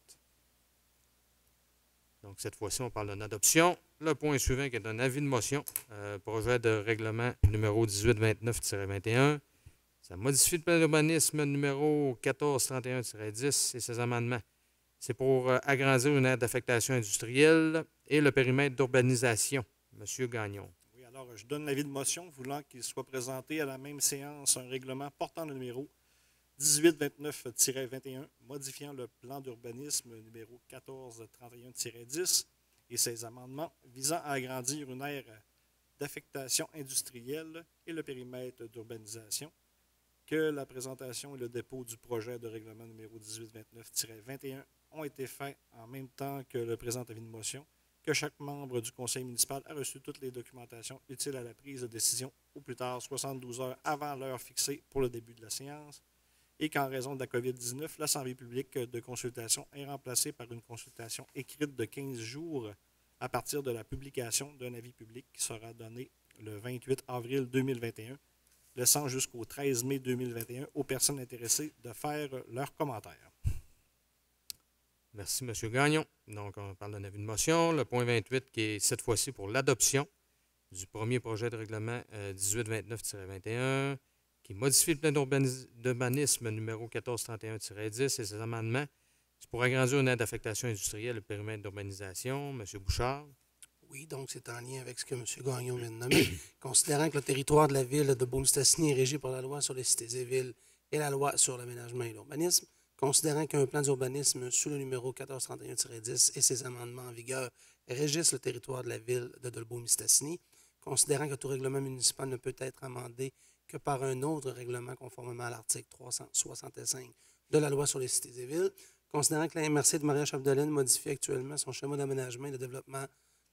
Donc, cette fois-ci, on parle d'une adoption. Le point suivant qui est un avis de motion, projet de règlement numéro 1829-21. Ça modifie le plan d'urbanisme numéro 1431-10 et ses amendements. C'est pour agrandir une aire d'affectation industrielle et le périmètre d'urbanisation. Monsieur Gagnon. Oui, alors je donne l'avis de motion voulant qu'il soit présenté à la même séance un règlement portant le numéro 1829-21, modifiant le plan d'urbanisme numéro 1431-10 et ses amendements visant à agrandir une aire d'affectation industrielle et le périmètre d'urbanisation, que la présentation et le dépôt du projet de règlement numéro 1829-21 ont été faits en même temps que le présent avis de motion, que chaque membre du conseil municipal a reçu toutes les documentations utiles à la prise de décision au plus tard 72 heures avant l'heure fixée pour le début de la séance, et qu'en raison de la COVID-19, l'Assemblée publique de consultation est remplacée par une consultation écrite de 15 jours à partir de la publication d'un avis public qui sera donné le 28 avril 2021, laissant jusqu'au 13 mai 2021 aux personnes intéressées de faire leurs commentaires. Merci, M. Gagnon. Donc, on parle d'un avis de motion. Le point 28 qui est cette fois-ci pour l'adoption du premier projet de règlement 1829-21 qui modifie le plan d'urbanisme numéro 1431-10 et ses amendements. C'est pour agrandir une aire d'affectation industrielle et le périmètre d'urbanisation. M. Bouchard. Oui, donc c'est en lien avec ce que M. Gagnon vient de nommer. Considérant que le territoire de la ville de Beaume-Mistassini est régi par la loi sur les cités et villes et la loi sur l'aménagement et l'urbanisme, considérant qu'un plan d'urbanisme sous le numéro 1431-10 et ses amendements en vigueur régissent le territoire de la ville de Dolbeau-Mistassini, considérant que tout règlement municipal ne peut être amendé que par un autre règlement conformément à l'article 365 de la loi sur les cités et villes, considérant que la MRC de Maria-Chapdelaine modifie actuellement son schéma d'aménagement et de développement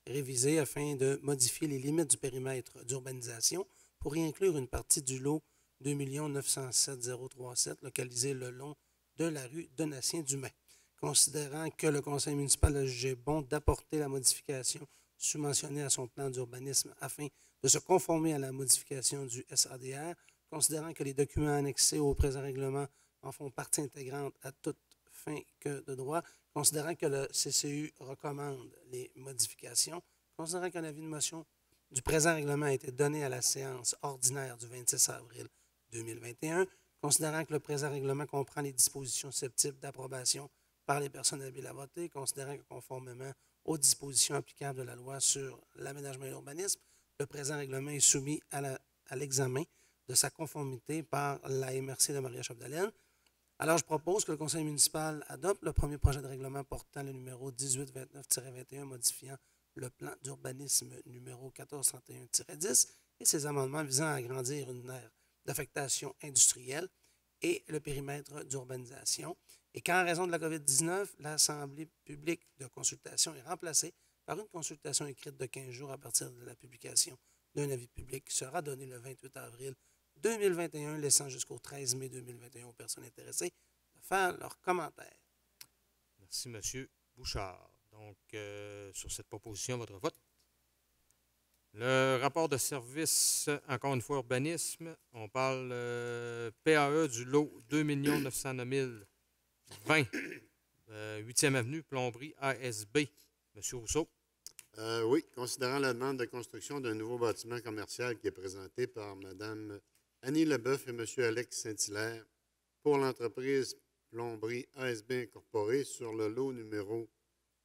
révisé afin de modifier les limites du périmètre d'urbanisation pour y inclure une partie du lot 2 907 037 localisé le long de la rue Donatien-Dumas. Considérant que le conseil municipal a jugé bon d'apporter la modification subventionnée à son plan d'urbanisme afin de se conformer à la modification du SADR, considérant que les documents annexés au présent règlement en font partie intégrante à toute fin que de droit, considérant que le CCU recommande les modifications, considérant qu'un avis de motion du présent règlement a été donné à la séance ordinaire du 26 avril 2021, considérant que le présent règlement comprend les dispositions susceptibles d'approbation par les personnes habiles à voter, considérant que conformément aux dispositions applicables de la loi sur l'aménagement et l'urbanisme, le présent règlement est soumis à l'examen de sa conformité par la MRC de Maria-Chapdelaine. Alors, je propose que le conseil municipal adopte le premier projet de règlement portant le numéro 1829-21 modifiant le plan d'urbanisme numéro 1431-10 et ses amendements visant à agrandir une aire d'affectation industrielle et le périmètre d'urbanisation. Et qu'en raison de la COVID-19, l'Assemblée publique de consultation est remplacée par une consultation écrite de 15 jours à partir de la publication d'un avis public qui sera donné le 28 avril 2021, laissant jusqu'au 13 mai 2021 aux personnes intéressées de faire leurs commentaires. Merci, M. Bouchard. Donc, sur cette proposition, votre vote. Le rapport de service, encore une fois, urbanisme. On parle PAE du lot 2 909 020, 8e avenue, plomberie ASB. M. Rousseau. Oui, considérant la demande de construction d'un nouveau bâtiment commercial qui est présenté par Mme Annie Leboeuf et M. Alex Saint-Hilaire pour l'entreprise Plomberie ASB Incorporée sur le lot numéro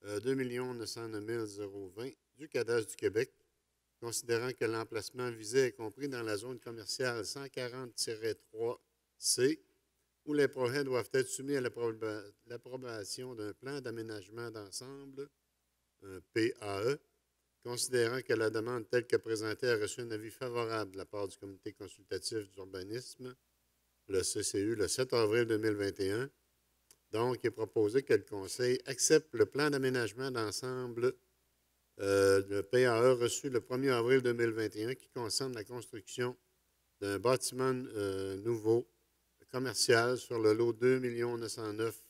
2 909 020 du Cadastre du Québec, considérant que l'emplacement visé est compris dans la zone commerciale 140-3C, où les projets doivent être soumis à l'approbation d'un plan d'aménagement d'ensemble, un PAE, considérant que la demande telle que présentée a reçu un avis favorable de la part du Comité consultatif d'urbanisme, le CCU, le 7 avril 2021. Donc, il est proposé que le Conseil accepte le plan d'aménagement d'ensemble, le PAE reçu le 1er avril 2021, qui concerne la construction d'un bâtiment nouveau commercial sur le lot 2 909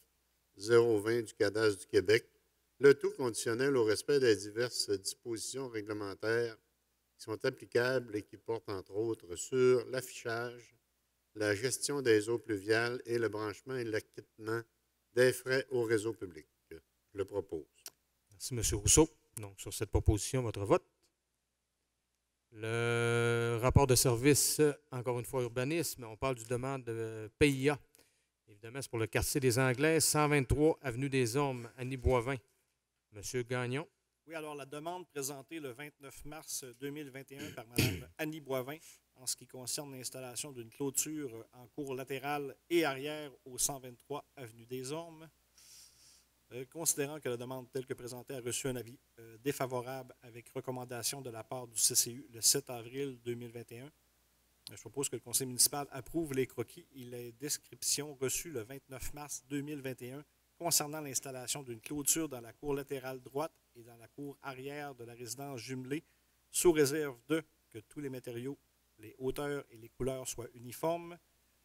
020 du Cadastre du Québec, le tout conditionnel au respect des diverses dispositions réglementaires qui sont applicables et qui portent, entre autres, sur l'affichage, la gestion des eaux pluviales et le branchement et l'acquittement des frais au réseau public. Je le propose. Merci, M. Rousseau. Donc, sur cette proposition, votre vote. Le rapport de service, encore une fois, urbanisme. On parle du demande de PIA. Évidemment, c'est pour le quartier des Anglais, 123 Avenue des Ormes, Annie Boivin. M. Gagnon. Oui, alors la demande présentée le 29 mars 2021 par Mme Annie Boivin en ce qui concerne l'installation d'une clôture en cour latérale et arrière au 123 Avenue des Ormes. Considérant que la demande telle que présentée a reçu un avis défavorable avec recommandation de la part du CCU le 7 avril 2021, je propose que le conseil municipal approuve les croquis et les descriptions reçues le 29 mars 2021 concernant l'installation d'une clôture dans la cour latérale droite et dans la cour arrière de la résidence jumelée, sous réserve de que tous les matériaux, les hauteurs et les couleurs soient uniformes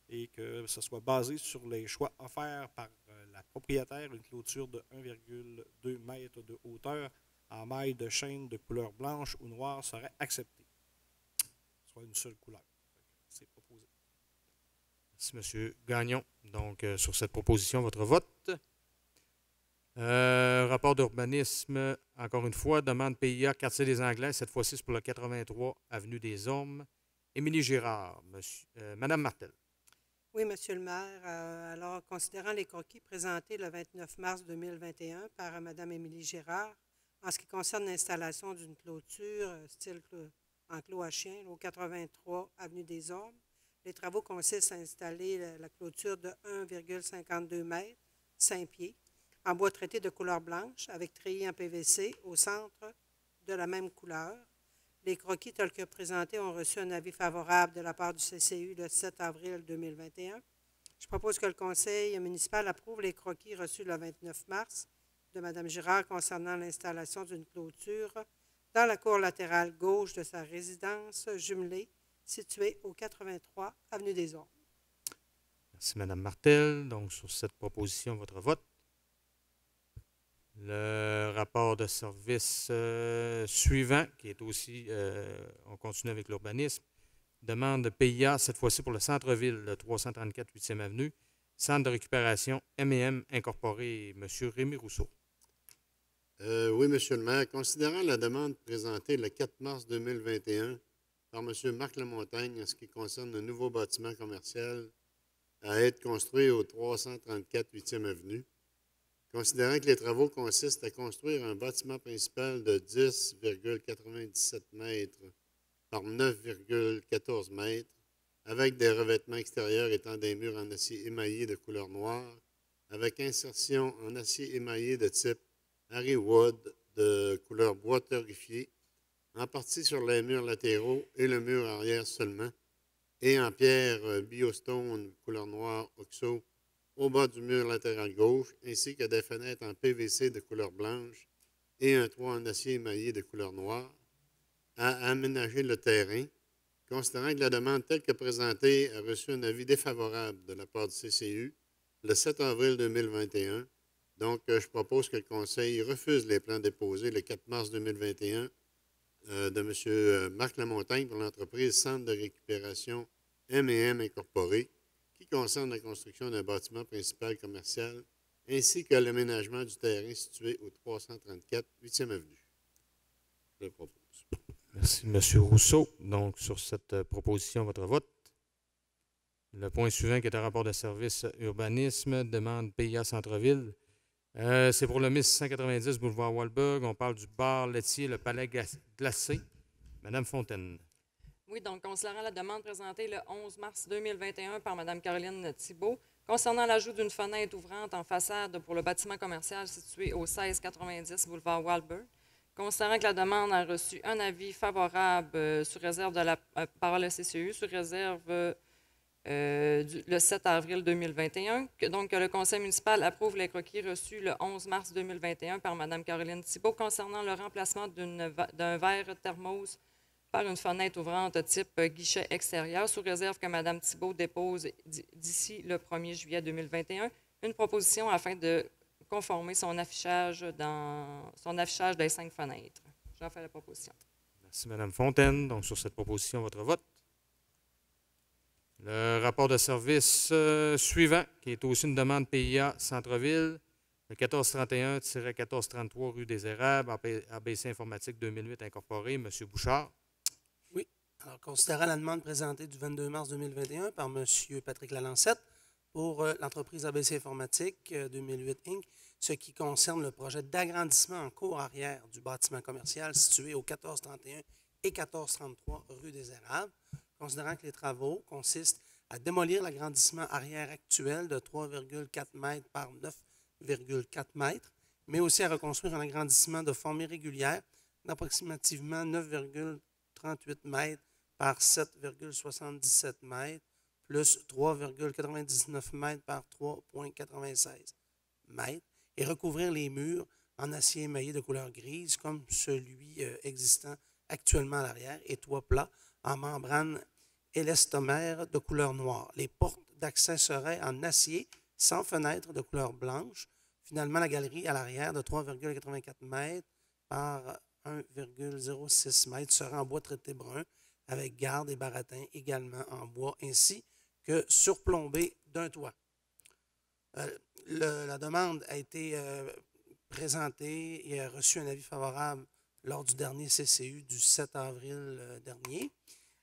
et que ce soit basé sur les choix offerts par la propriétaire, une clôture de 1,2 m de hauteur en maille de chaîne de couleur blanche ou noire serait acceptée, soit une seule couleur. C'est proposé. Merci, M. Gagnon. Donc, sur cette proposition, votre vote. Rapport d'urbanisme, encore une fois, demande PIA, quartier des Anglais, cette fois-ci c'est pour le 83 Avenue des Ormes. Émilie Girard. Madame Martel. Oui, Monsieur le maire. Alors, considérant les croquis présentés le 29 mars 2021 par Mme Émilie Girard, en ce qui concerne l'installation d'une clôture style enclos à chiens au 83 Avenue des Ormes. Les travaux consistent à installer la clôture de 1,52 m, 5 pieds, en bois traité de couleur blanche avec treillis en PVC au centre de la même couleur. Les croquis tels que présentés ont reçu un avis favorable de la part du CCU le 7 avril 2021. Je propose que le conseil municipal approuve les croquis reçus le 29 mars de Mme Girard concernant l'installation d'une clôture dans la cour latérale gauche de sa résidence jumelée située au 83 Avenue des Ormes. Merci, Mme Martel. Donc, sur cette proposition, votre vote. Le rapport de service suivant, qui est aussi, on continue avec l'urbanisme, demande de PIA, cette fois-ci pour le centre-ville, le 334 8e Avenue, centre de récupération M&M Incorporé. M. Rémy Rousseau. Oui, Monsieur le maire. Considérant la demande présentée le 4 mars 2021 par M. Marc Lamontagne en ce qui concerne un nouveau bâtiment commercial à être construit au 334 8e Avenue, considérant que les travaux consistent à construire un bâtiment principal de 10,97 mètres par 9,14 mètres, avec des revêtements extérieurs étant des murs en acier émaillé de couleur noire, avec insertion en acier émaillé de type Harry Wood de couleur bois torréfié, en partie sur les murs latéraux et le mur arrière seulement, et en pierre biostone couleur noire oxo au bas du mur latéral gauche, ainsi que des fenêtres en PVC de couleur blanche et un toit en acier émaillé de couleur noire, à aménager le terrain, considérant que la demande telle que présentée a reçu un avis défavorable de la part du CCU le 7 avril 2021. Donc, je propose que le Conseil refuse les plans déposés le 4 mars 2021 de M. Marc Lamontagne pour l'entreprise Centre de récupération M&M Incorporé, qui concerne la construction d'un bâtiment principal commercial ainsi que l'aménagement du terrain situé au 334 8e Avenue. Je le propose. Merci, M. Rousseau. Donc, sur cette proposition, votre vote. Le point suivant, qui est un rapport de service urbanisme, demande PIA Centre-Ville. C'est pour le 1690 boulevard Walberg. On parle du bar laitier, le Palais glacé. Madame Fontaine. Oui, donc, considérant la demande présentée le 11 mars 2021 par Mme Caroline Thibault, concernant l'ajout d'une fenêtre ouvrante en façade pour le bâtiment commercial situé au 1690 boulevard Walberg, considérant que la demande a reçu un avis favorable sur réserve par le CCU, sur réserve le 7 avril 2021, que le conseil municipal approuve les croquis reçus le 11 mars 2021 par Mme Caroline Thibault concernant le remplacement d'un verre thermos par une fenêtre ouvrante type guichet extérieur, sous réserve que Mme Thibault dépose d'ici le 1er juillet 2021 une proposition afin de conformer son affichage des 5 fenêtres. J'en fais la proposition. Merci, Mme Fontaine. Donc, sur cette proposition, votre vote. Le rapport de service suivant, qui est aussi une demande PIA Centre-Ville, le 1431-1433 rue des Érables, ABC Informatique 2008 Incorporé, M. Bouchard. Oui. Alors, considérant la demande présentée du 22 mars 2021 par M. Patrick Lalancette pour l'entreprise ABC Informatique 2008 Inc., ce qui concerne le projet d'agrandissement en cour arrière du bâtiment commercial situé au 1431 et 1433 rue des Érables, considérant que les travaux consistent à démolir l'agrandissement arrière actuel de 3,4 mètres par 9,4 mètres, mais aussi à reconstruire un agrandissement de forme irrégulière d'approximativement 9,38 mètres par 7,77 mètres, plus 3,99 mètres par 3,96 mètres, et recouvrir les murs en acier émaillé de couleur grise, comme celui existant actuellement à l'arrière, et toit plat en membrane élastomère de couleur noire. Les portes d'accès seraient en acier, sans fenêtre de couleur blanche. Finalement, la galerie à l'arrière de 3,84 mètres par 1,06 mètres sera en bois traité brun, avec garde et baratin également en bois, ainsi que surplombé d'un toit. La demande a été présentée et a reçu un avis favorable lors du dernier CCU du 7 avril dernier.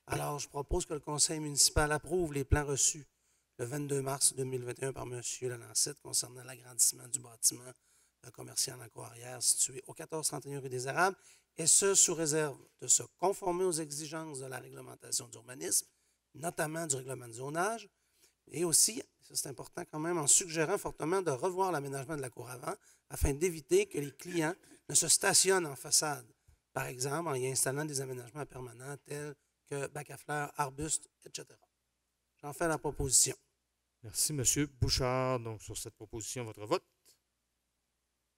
Alors, je propose que le conseil municipal approuve les plans reçus le 22 mars 2021 par M. Lalancette concernant l'agrandissement du bâtiment commercial en cour arrière situé au 1431 rue des Érables, et ce, sous réserve de se conformer aux exigences de la réglementation d'urbanisme, notamment du règlement de zonage, et aussi, ça c'est important quand même, en suggérant fortement de revoir l'aménagement de la cour avant afin d'éviter que les clients ne se stationnent en façade, par exemple en y installant des aménagements permanents tels que bacs à fleurs, arbustes, etc. J'en fais la proposition. Merci, M. Bouchard. Donc, sur cette proposition, votre vote.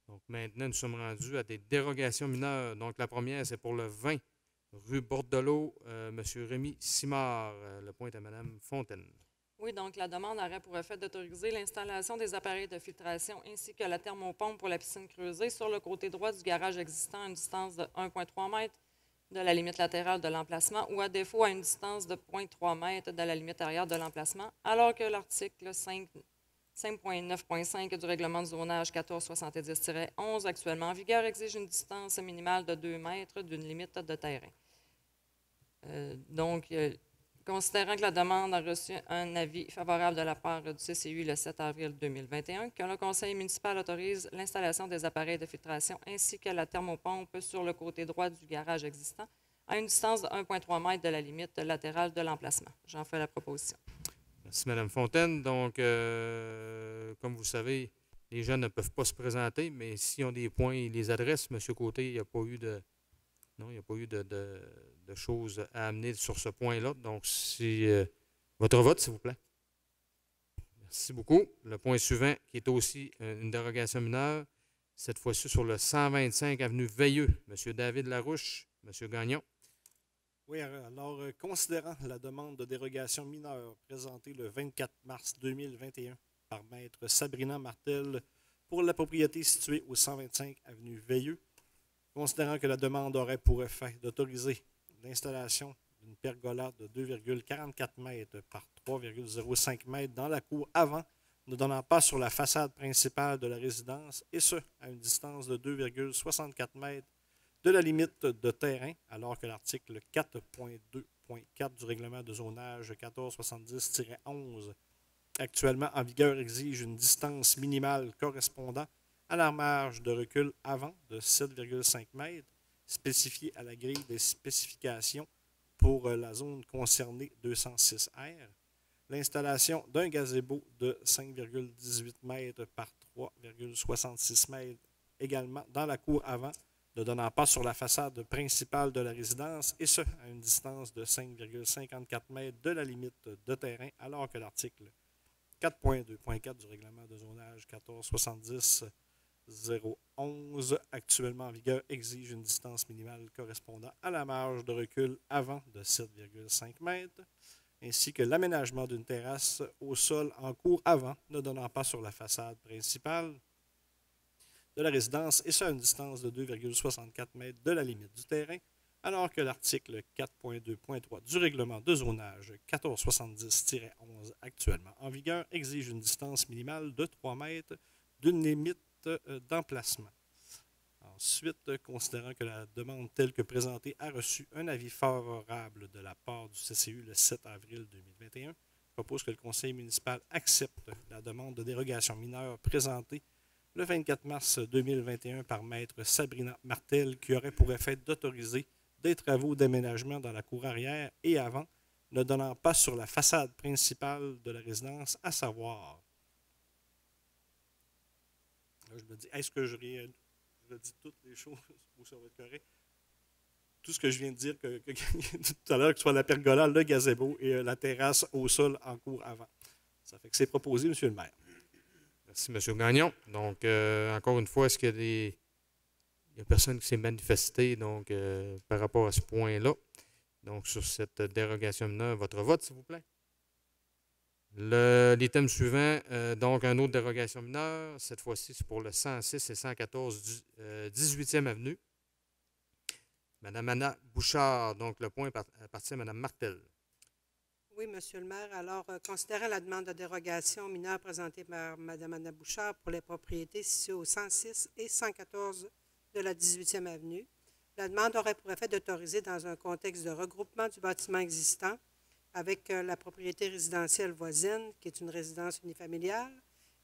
Donc, maintenant, nous sommes rendus à des dérogations mineures. Donc, la première, c'est pour le 20, rue Bordelot, M. Rémy Simard. Le point est à Mme Fontaine. Oui, donc la demande aurait pour effet d'autoriser l'installation des appareils de filtration ainsi que la thermopompe pour la piscine creusée sur le côté droit du garage existant à une distance de 1,3 m de la limite latérale de l'emplacement ou à défaut à une distance de 0,3 m de la limite arrière de l'emplacement, alors que l'article 5.9.5 du règlement de zonage 1470-11 actuellement en vigueur exige une distance minimale de 2 mètres d'une limite de terrain. Considérant que la demande a reçu un avis favorable de la part du CCU le 7 avril 2021, que le conseil municipal autorise l'installation des appareils de filtration ainsi que la thermopompe sur le côté droit du garage existant à une distance de 1,3 m de la limite latérale de l'emplacement. J'en fais la proposition. Merci, Mme Fontaine. Donc, comme vous savez, les gens ne peuvent pas se présenter, mais s'ils ont des points, ils les adressent. M. Côté, il n'y a pas eu de... Non, il n'y a pas eu de choses à amener sur ce point-là. Donc, votre vote, s'il vous plaît. Merci beaucoup. Le point suivant, qui est aussi une dérogation mineure, cette fois-ci sur le 125 avenue Veilleux. M. David Larouche, M. Gagnon. Oui, alors, considérant la demande de dérogation mineure présentée le 24 mars 2021 par maître Sabrina Martel pour la propriété située au 125 avenue Veilleux, considérant que la demande aurait pour effet d'autoriser l'installation d'une pergola de 2,44 m par 3,05 m dans la cour avant, ne donnant pas sur la façade principale de la résidence, et ce, à une distance de 2,64 m de la limite de terrain, alors que l'article 4.2.4 du règlement de zonage 1470-11, actuellement en vigueur, exige une distance minimale correspondant à la marge de recul avant de 7,5 m, spécifiée à la grille des spécifications pour la zone concernée 206R, l'installation d'un gazebo de 5,18 m par 3,66 m également dans la cour avant, ne donnant pas sur la façade principale de la résidence, et ce, à une distance de 5,54 m de la limite de terrain, alors que l'article 4.2.4 du règlement de zonage 1470-011, actuellement en vigueur, exige une distance minimale correspondant à la marge de recul avant de 7,5 m, ainsi que l'aménagement d'une terrasse au sol en cour avant, ne donnant pas sur la façade principale de la résidence, et ce à une distance de 2,64 m de la limite du terrain, alors que l'article 4.2.3 du règlement de zonage 1470-11 actuellement en vigueur exige une distance minimale de 3 mètres d'une limite d'emplacement. Ensuite, considérant que la demande telle que présentée a reçu un avis favorable de la part du CCU le 7 avril 2021, je propose que le conseil municipal accepte la demande de dérogation mineure présentée le 24 mars 2021 par maître Sabrina Martel, qui aurait pour effet d'autoriser des travaux d'aménagement dans la cour arrière et avant, ne donnant pas sur la façade principale de la résidence, à savoir... Là, je me dis, est-ce que je dis toutes les choses ou ça va être correct? Tout ce que je viens de dire tout à l'heure, que ce soit la pergola, le gazebo et la terrasse au sol en cour avant. Ça fait que c'est proposé, M. le maire. Merci, M. Gagnon. Donc, encore une fois, est-ce qu'il y a personne qui s'est manifesté donc, par rapport à ce point-là? Donc, sur cette dérogation mineure, votre vote, s'il vous plaît. L'item suivant, donc, une autre dérogation mineure. Cette fois-ci, c'est pour le 106 et 114 18e avenue. Mme Anna Bouchard, donc le point appartient à Mme Martel. Oui, Monsieur le maire. Alors, considérant la demande de dérogation mineure présentée par Mme Anna Bouchard pour les propriétés situées au 106 et 114 de la 18e avenue, la demande aurait pour effet d'autoriser, dans un contexte de regroupement du bâtiment existant avec la propriété résidentielle voisine, qui est une résidence unifamiliale,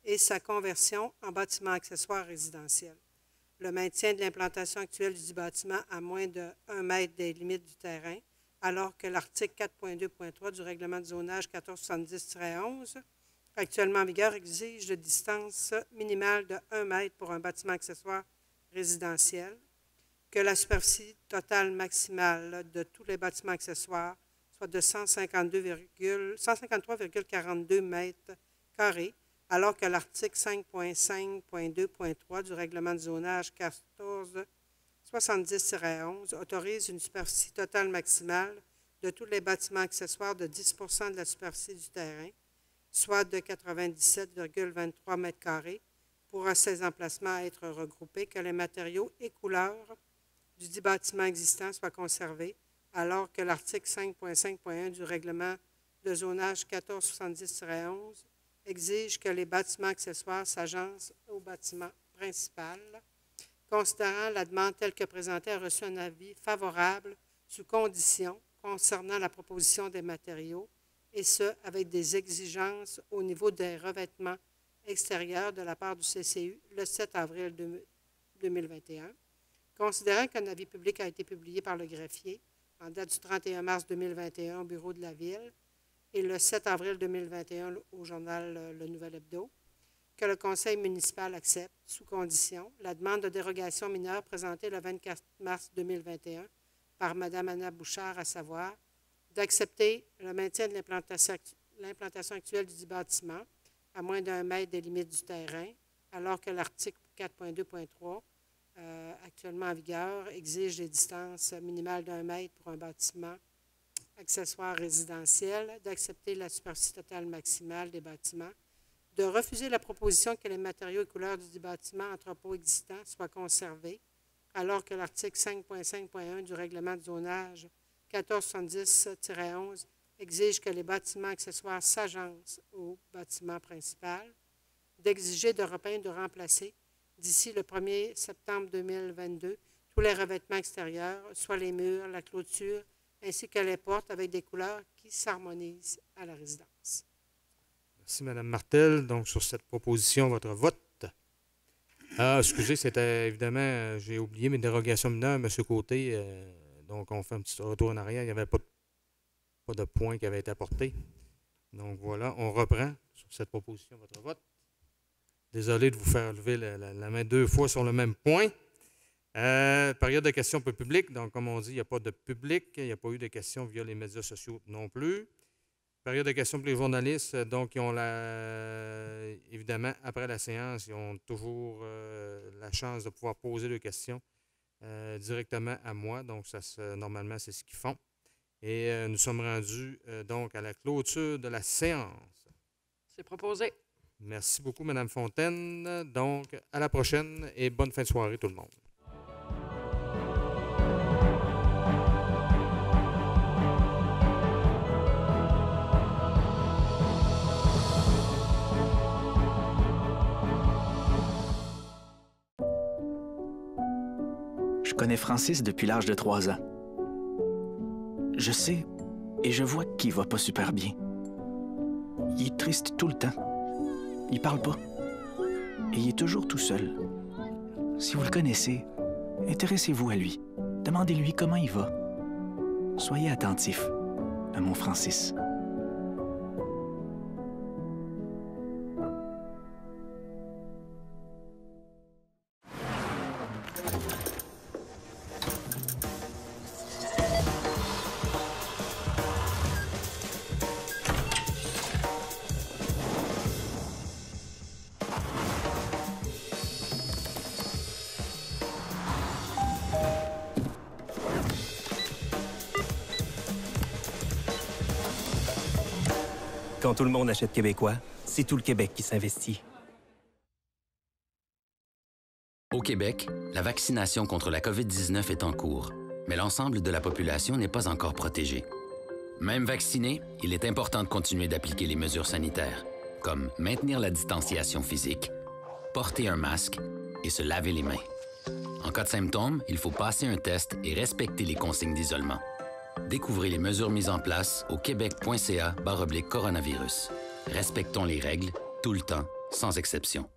et sa conversion en bâtiment accessoire résidentiel. Le maintien de l'implantation actuelle du bâtiment à moins de 1 mètre des limites du terrain, alors que l'article 4.2.3 du règlement de zonage 1470-11, actuellement en vigueur, exige de distance minimale de 1 mètre pour un bâtiment accessoire résidentiel, que la superficie totale maximale de tous les bâtiments accessoires soit de 153,42 mètres carrés, alors que l'article 5.5.2.3 du règlement de zonage 1470-11 autorise une superficie totale maximale de tous les bâtiments accessoires de 10 de la superficie du terrain, soit de 97,23 mètres carrés, pour ces emplacements à être regroupés, que les matériaux et couleurs du dit bâtiment existant soient conservés, alors que l'article 5.5.1 du règlement de zonage 1470-11 exige que les bâtiments accessoires s'agencent au bâtiment principal. Considérant la demande telle que présentée, a reçu un avis favorable sous condition concernant la proposition des matériaux, et ce, avec des exigences au niveau des revêtements extérieurs de la part du CCU le 7 avril 2021. Considérant qu'un avis public a été publié par le greffier en date du 31 mars 2021 au bureau de la Ville et le 7 avril 2021 au journal Le Nouvel Hebdo, que le conseil municipal accepte, sous condition, la demande de dérogation mineure présentée le 24 mars 2021 par Mme Anna Bouchard, à savoir d'accepter le maintien de l'implantation actuelle du dit bâtiment à moins d'1 mètre des limites du terrain, alors que l'article 4.2.3 actuellement en vigueur exige des distances minimales d'1 mètre pour un bâtiment accessoire résidentiel, d'accepter la superficie totale maximale des bâtiments, de refuser la proposition que les matériaux et couleurs du dit bâtiment entrepôt existant soient conservés, alors que l'article 5.5.1 du règlement de zonage 1470-11 exige que les bâtiments accessoires s'agencent au bâtiment principal, d'exiger de repeindre, de remplacer d'ici le 1er septembre 2022 tous les revêtements extérieurs, soit les murs, la clôture, ainsi que les portes avec des couleurs qui s'harmonisent à la résidence. Merci, Mme Martel. Donc, sur cette proposition, votre vote. Excusez, c'était évidemment, j'ai oublié mes dérogations mineures, M. Côté. Donc, on fait un petit retour en arrière. Il n'y avait pas de point qui avait été apporté. Donc, voilà, on reprend sur cette proposition votre vote. Désolé de vous faire lever la main 2 fois sur le même point. Période de questions peu publiques. Donc, comme on dit, il n'y a pas de public. Il n'y a pas eu de questions via les médias sociaux non plus. Période de questions pour les journalistes. Donc, ils ont évidemment, après la séance, ils ont toujours la chance de pouvoir poser leurs questions directement à moi. Donc, normalement, c'est ce qu'ils font. Et nous sommes rendus donc à la clôture de la séance. C'est proposé. Merci beaucoup, Mme Fontaine. Donc, à la prochaine et bonne fin de soirée, tout le monde. Je connais Francis depuis l'âge de 3 ans. Je sais et je vois qu'il va pas super bien. Il est triste tout le temps. Il parle pas. Et il est toujours tout seul. Si vous le connaissez, intéressez-vous à lui. Demandez-lui comment il va. Soyez attentif à mon Francis. Quand tout le monde achète québécois, c'est tout le Québec qui s'investit. Au Québec, la vaccination contre la COVID-19 est en cours, mais l'ensemble de la population n'est pas encore protégée. Même vacciné, il est important de continuer d'appliquer les mesures sanitaires, comme maintenir la distanciation physique, porter un masque et se laver les mains. En cas de symptômes, il faut passer un test et respecter les consignes d'isolement. Découvrez les mesures mises en place au québec.ca/coronavirus. Respectons les règles, tout le temps, sans exception.